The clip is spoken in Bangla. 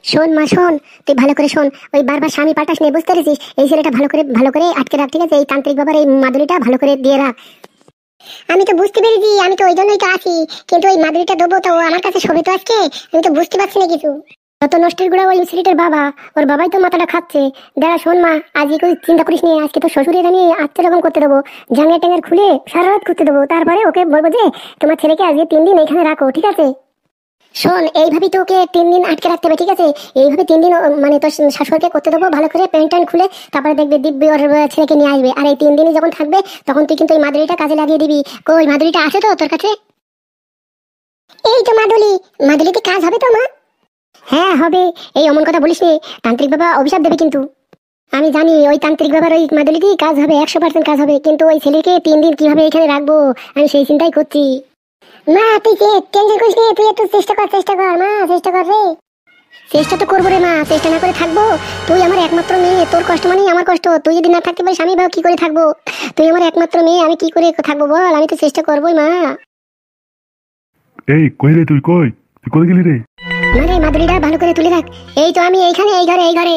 শোন মা শোন, তুই ভালো করে শোন। ওই বারবার স্বামী পাল্টাস নিয়ে, বুঝতে পেরেছিস? এই ছেলেটা ভালো করে আটকে রাখ, ঠিক আছে? এই তান্ত্রিক বাবার এই মাদুরিটা ভালো করে দিয়ে রাখ। আমি তো বুঝতে পেরেছি, আমি তো ওই জন্যই তো আছি। কিন্তু ওই মাদুরিটা দেবো তো আমার কাছে শোবে তো আজকে? আমি তো বুঝতে পারছি না কিছু। যত নষ্টের গুড়া ওই ছেলেটার বাবা, ওর বাবাই তো মাথাটা খাচ্ছে। দাঁড়া শোন মা, আজকে কোনো চিন্তা করিস নি, আজকে তো শ্বশুরের আমি আত্মীয়রকম করতে দেবো। জাঙ্গিয়া ট্যাঙ্গার খুলে সারা রাত করতে দেবো, তারপরে ওকে বলবো যে তোমার ছেলেকে আজকে 3 দিন এখানে রাখো, ঠিক আছে? শোন, এইভাবেই তো ওকে 3 দিন আটকে রাখতে হবে, ঠিক আছে? এইভাবে 3 দিন মানে তোর শাশুড়কে করতে দেবো ভালো করে, প্যান্ট ট্যান্ট খুলে। তারপরে দেখবে দিব্যি ওর ছেলেকে নিয়ে আসবে। আর এই 3 দিনই যখন থাকবে তখন তুই কিন্তু ওই মাদুরিটা কাজে লাগিয়ে দিবি। কই মাদুরিটা আছে তো তোর কাছে? এই তো মাদুলি। মাদুলিতে কাজ হবে তো মা? হ্যাঁ হবে। এই অমন কথা বলিস নি, তান্ত্রিক বাবা অভিশাপ দেবে কিন্তু। আমি জানি ওই তান্ত্রিক বাবার ওই মাদুলিতেই কাজ হবে, 100% কাজ হবে। কিন্তু ওই ছেলেকে 3 দিন কিভাবে এখানে রাখবো, আমি সেই চিন্তাই করছি। মা তুই টেনশন করিস নি, তুই একটু চেষ্টা কর মা, চেষ্টা কর রে। চেষ্টা তো করবো রে মা, চেষ্টা না করে থাকবো? তুই আমার একমাত্র মেয়ে, তোর কষ্ট মানেই আমার কষ্ট। তুই যদি না থাকতে পারিস আমি বা কি করে থাকবো? তুই আমার একমাত্র মেয়ে, আমি কি করে থাকবো বল? আমি তো চেষ্টা করবোই মা। এই কই রে, তুই কই গেলি রে? মানে মাদুরিটা ভালো করে তুলে রাখ। এই তো আমি এইখানে, এই ঘরে।